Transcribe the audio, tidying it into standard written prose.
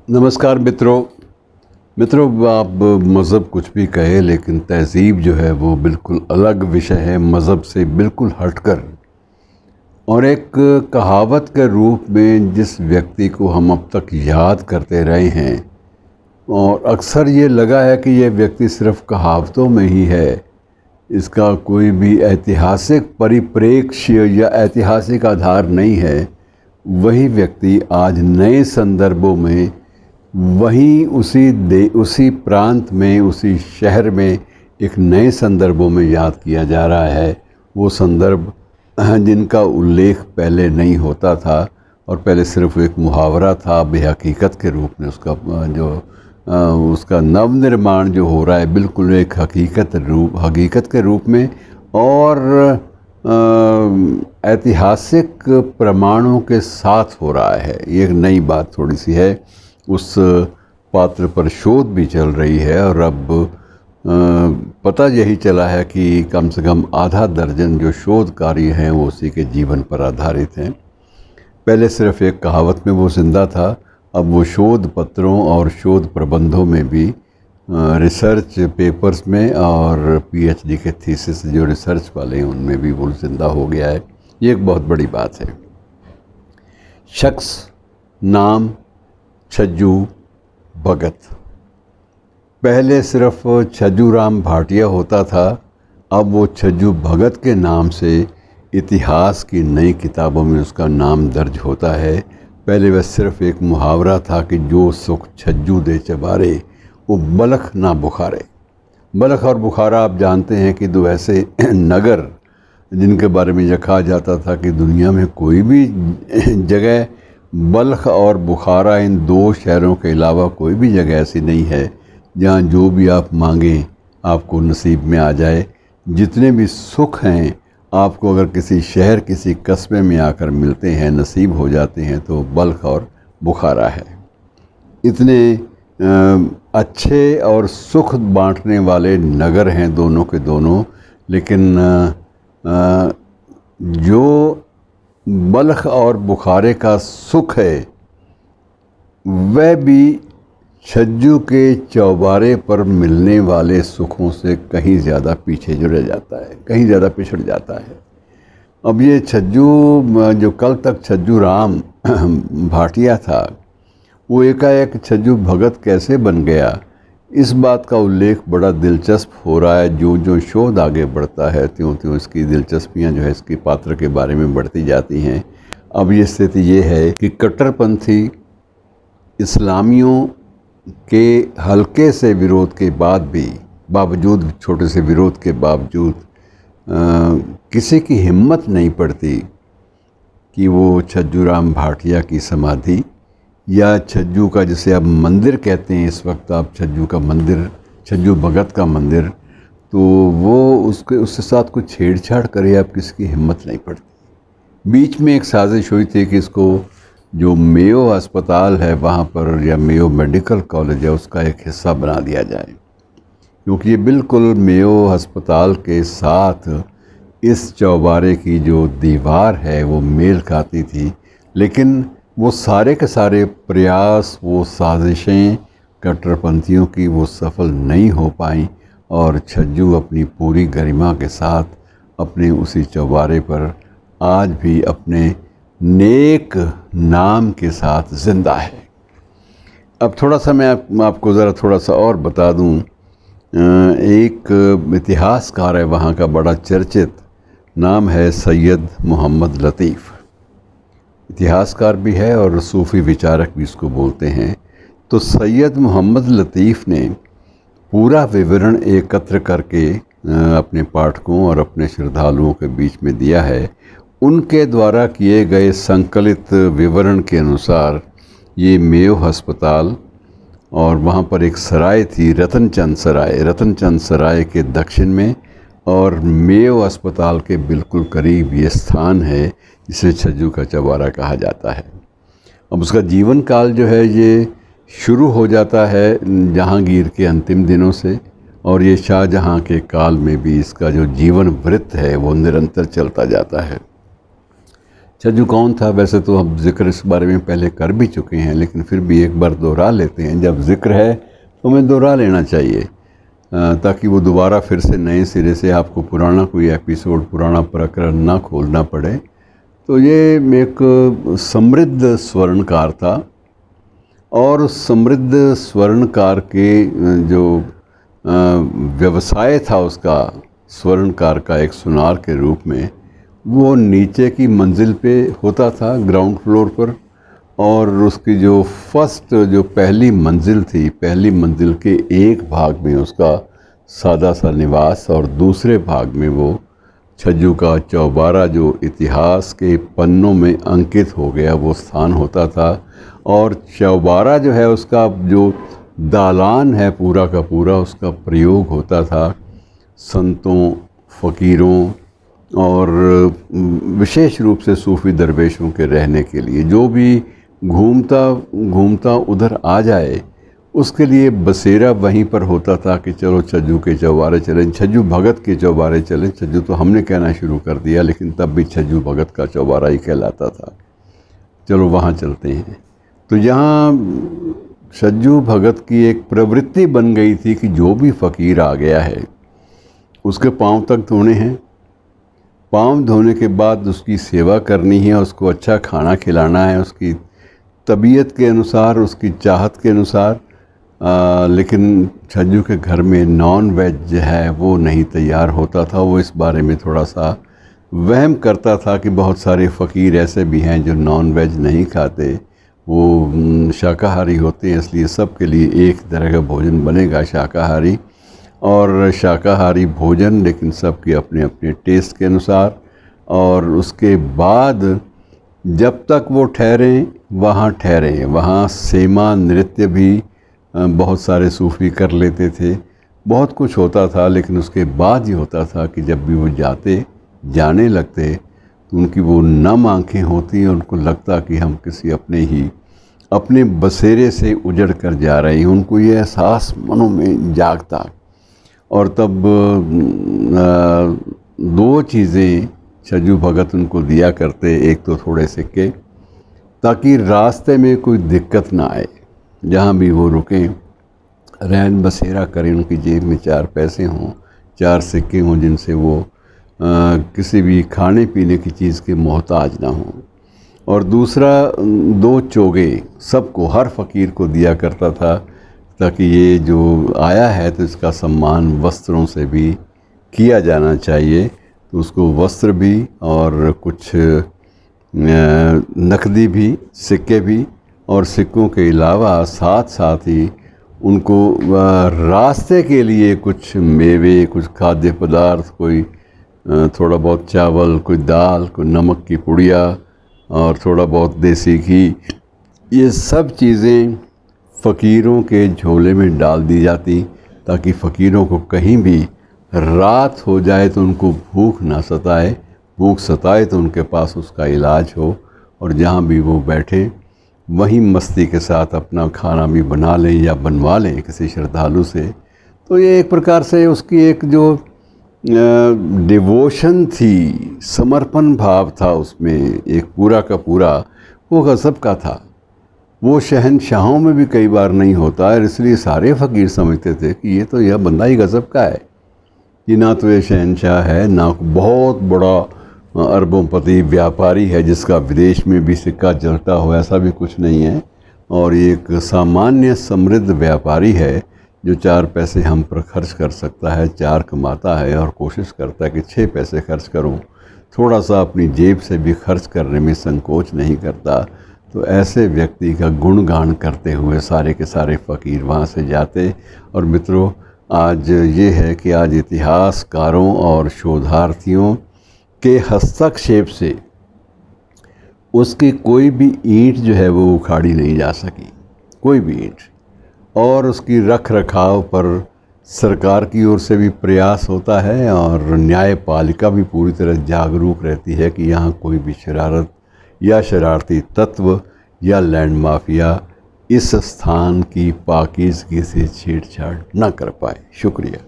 नमस्कार मित्रों, आप मज़हब कुछ भी कहे, लेकिन तहज़ीब जो है वो बिल्कुल अलग विषय है, मज़हब से बिल्कुल हटकर। और एक कहावत के रूप में जिस व्यक्ति को हम अब तक याद करते रहे हैं, और अक्सर ये लगा है कि ये व्यक्ति सिर्फ़ कहावतों में ही है, इसका कोई भी ऐतिहासिक परिप्रेक्ष्य या ऐतिहासिक आधार नहीं है। वही व्यक्ति आज नए संदर्भों में वहीं उसी प्रांत में, उसी शहर में एक नए संदर्भों में याद किया जा रहा है। वो संदर्भ जिनका उल्लेख पहले नहीं होता था और पहले सिर्फ़ एक मुहावरा था, बेहकीकत के रूप में उसका नवनिर्माण जो हो रहा है बिल्कुल एक हकीकत के रूप में, और ऐतिहासिक प्रमाणों के साथ हो रहा है। ये एक नई बात थोड़ी सी है। उस पात्र पर शोध भी चल रही है और अब पता यही चला है कि कम से कम आधा दर्जन जो शोध कार्य हैं वो उसी के जीवन पर आधारित हैं। पहले सिर्फ़ एक कहावत में वो जिंदा था, अब वो शोध पत्रों और शोध प्रबंधों में भी, रिसर्च पेपर्स में और पीएचडी के थीसिस जो रिसर्च वाले हैं उनमें भी वो जिंदा हो गया है। ये एक बहुत बड़ी बात है। शख्स नाम छज्जू भगत, पहले सिर्फ छज्जू राम भाटिया होता था, अब वो छज्जू भगत के नाम से इतिहास की नई किताबों में उसका नाम दर्ज होता है। पहले वह सिर्फ एक मुहावरा था कि जो सुख छज्जू दे चबारे वो बलख ना बुखारे। बलख और बुखारा आप जानते हैं कि दो ऐसे नगर जिनके बारे में यह कहा जाता था कि दुनिया में कोई भी जगह, बल्ख और बुखारा, इन दो शहरों के अलावा कोई भी जगह ऐसी नहीं है जहाँ जो भी आप मांगें आपको नसीब में आ जाए। जितने भी सुख हैं आपको अगर किसी शहर, किसी कस्बे में आकर मिलते हैं, नसीब हो जाते हैं, तो बल्ख और बुखारा है। इतने अच्छे और सुख बांटने वाले नगर हैं दोनों के दोनों, लेकिन जो बल्ख और बुखारे का सुख है वह भी छज्जू के चौबारे पर मिलने वाले सुखों से कहीं ज़्यादा पीछे जो रह जाता है, कहीं ज़्यादा पिछड़ जाता है। अब ये छज्जू, जो कल तक छज्जू राम भाटिया था, वो एकाएक छज्जू भगत कैसे बन गया, इस बात का उल्लेख बड़ा दिलचस्प हो रहा है। जो जो शोध आगे बढ़ता है त्यों त्यों इसकी दिलचस्पियां जो है इसकी पात्र के बारे में बढ़ती जाती हैं। अब ये स्थिति ये है कि कट्टरपंथी इस्लामियों के हल्के से विरोध के बावजूद, छोटे से विरोध के बावजूद किसी की हिम्मत नहीं पड़ती कि वो छज्जू राम भाटिया की समाधि या छज्जू का, जिसे अब मंदिर कहते हैं इस वक्त, आप छज्जू का मंदिर, छज्जू भगत का मंदिर, तो वो उसके साथ कुछ छेड़छाड़ करे, आप किसी की हिम्मत नहीं पड़ती। बीच में एक साजिश हुई थी कि इसको जो मेयो अस्पताल है वहाँ पर, या मेयो मेडिकल कॉलेज है, उसका एक हिस्सा बना दिया जाए, क्योंकि ये बिल्कुल मेयो अस्पताल के साथ इस चौबारे की जो दीवार है वो मेल खाती थी। लेकिन वो सारे के सारे प्रयास, वो साजिशें कट्टरपंथियों की वो सफल नहीं हो पाईं, और छज्जू अपनी पूरी गरिमा के साथ अपने उसी चौबारे पर आज भी अपने नेक नाम के साथ ज़िंदा है। अब थोड़ा सा मैं आपको ज़रा थोड़ा सा और बता दूं। एक इतिहासकार है वहाँ का, बड़ा चर्चित, नाम है सैयद मोहम्मद लतीफ़। इतिहासकार भी है और सूफ़ी विचारक भी इसको बोलते हैं। तो सैयद मोहम्मद लतीफ़ ने पूरा विवरण एकत्र करके अपने पाठकों और अपने श्रद्धालुओं के बीच में दिया है। उनके द्वारा किए गए संकलित विवरण के अनुसार ये मेयो अस्पताल, और वहाँ पर एक सराय थी, रतनचंद सराय के दक्षिण में, और मेयो अस्पताल के बिल्कुल करीब ये स्थान है जिसे छज्जू का चौबारा कहा जाता है। अब उसका जीवन काल जो है ये शुरू हो जाता है जहांगीर के अंतिम दिनों से, और ये शाहजहां के काल में भी इसका जो जीवन वृत्त है वो निरंतर चलता जाता है। छज्जू कौन था? वैसे तो हम जिक्र इस बारे में पहले कर भी चुके हैं, लेकिन फिर भी एक बार दोहरा लेते हैं। जब जिक्र है तो हमें दोहरा लेना चाहिए, ताकि वो दोबारा फिर से नए सिरे से आपको पुराना कोई एपिसोड, पुराना प्रकरण ना खोलना पड़े। तो ये एक समृद्ध स्वर्णकार था, और उस समृद्ध स्वर्णकार के जो व्यवसाय था उसका, स्वर्णकार का एक सुनार के रूप में, वो नीचे की मंजिल पे होता था, ग्राउंड फ्लोर पर। और उसकी जो पहली मंजिल थी, पहली मंजिल के एक भाग में उसका सादा सा निवास, और दूसरे भाग में वो छज्जू का चौबारा जो इतिहास के पन्नों में अंकित हो गया वो स्थान होता था। और चौबारा जो है उसका जो दालान है पूरा का पूरा, उसका प्रयोग होता था संतों, फ़कीरों और विशेष रूप से सूफ़ी दरवेशों के रहने के लिए। जो भी घूमता उधर आ जाए उसके लिए बसेरा वहीं पर होता था कि चलो छज्जू के चौबारे चलें, छज्जू भगत के चौबारे चलें। छज्जू तो हमने कहना शुरू कर दिया, लेकिन तब भी छज्जू भगत का चौबारा ही कहलाता था। चलो वहाँ चलते हैं। तो यहाँ छज्जू भगत की एक प्रवृत्ति बन गई थी कि जो भी फ़कीर आ गया है उसके पाँव तक धोने हैं, पाँव धोने के बाद उसकी सेवा करनी है, उसको अच्छा खाना खिलाना है, उसकी तबीयत के अनुसार, उसकी चाहत के अनुसार। लेकिन छज्जू के घर में नॉन वेज जो है वो नहीं तैयार होता था। वो इस बारे में थोड़ा सा वहम करता था कि बहुत सारे फ़कीर ऐसे भी हैं जो नॉन वेज नहीं खाते, वो शाकाहारी होते हैं, इसलिए सब के लिए एक तरह का भोजन बनेगा शाकाहारी। और शाकाहारी भोजन, लेकिन सबके अपने अपने टेस्ट के अनुसार। और उसके बाद जब तक वो ठहरें वहाँ सेमा नृत्य भी बहुत सारे सूफ़ी कर लेते थे। बहुत कुछ होता था, लेकिन उसके बाद ये होता था कि जब भी वो जाने लगते तो उनकी वो नम आँखें होती और उनको लगता कि हम किसी अपने बसेरे से उजड़ कर जा रहे हैं। उनको ये एहसास मनों में जागता। और तब दो चीज़ें छज्जू भगत उनको दिया करते। एक तो थोड़े सिक्के, ताकि रास्ते में कोई दिक्कत ना आए, जहाँ भी वो रुकें रहन बसेरा करें, उनकी जेब में 4 पैसे हों, 4 सिक्के हों, जिनसे वो किसी भी खाने पीने की चीज़ के मोहताज ना हों। और दूसरा 2 चोगे सबको, हर फ़कीर को दिया करता था, ताकि ये जो आया है तो इसका सम्मान वस्त्रों से भी किया जाना चाहिए। तो उसको वस्त्र भी और कुछ नकदी भी, सिक्के भी, और सिक्कों के अलावा साथ ही उनको रास्ते के लिए कुछ मेवे, कुछ खाद्य पदार्थ, कोई थोड़ा बहुत चावल, कोई दाल, कोई नमक की पुड़िया और थोड़ा बहुत देसी घी, ये सब चीज़ें फ़कीरों के झोले में डाल दी जाती, ताकि फ़कीरों को कहीं भी रात हो जाए तो उनको भूख ना सताए, भूख सताए तो उनके पास उसका इलाज हो, और जहाँ भी वो बैठे वहीं मस्ती के साथ अपना खाना भी बना लें या बनवा लें किसी श्रद्धालु से। तो ये एक प्रकार से उसकी एक जो डिवोशन थी, समर्पण भाव था उसमें, एक पूरा का पूरा वो गज़ब का था। वो शहंशाहों में भी कई बार नहीं होता है, इसलिए सारे फ़कीर समझते थे कि ये तो यह बंदा ही गज़ब का है, कि ना तो ये शहंशाह है, ना बहुत बड़ा अरबोंपति व्यापारी है जिसका विदेश में भी सिक्का चलता हो, ऐसा भी कुछ नहीं है। और ये एक सामान्य समृद्ध व्यापारी है जो 4 पैसे हम पर खर्च कर सकता है, 4 कमाता है और कोशिश करता है कि 6 पैसे खर्च करूं, थोड़ा सा अपनी जेब से भी खर्च करने में संकोच नहीं करता। तो ऐसे व्यक्ति का गुणगान करते हुए सारे के सारे फ़कीर वहाँ से जाते। और मित्रों, आज ये है कि आज इतिहासकारों और शोधार्थियों के हस्तक्षेप से उसकी कोई भी ईंट जो है वो उखाड़ी नहीं जा सकी, कोई भी ईंट। और उसकी रख रखाव पर सरकार की ओर से भी प्रयास होता है, और न्यायपालिका भी पूरी तरह जागरूक रहती है कि यहाँ कोई भी शरारत या शरारती तत्व या लैंड माफिया इस स्थान की पाकीज़गी से छेड़छाड़ न कर पाए। शुक्रिया।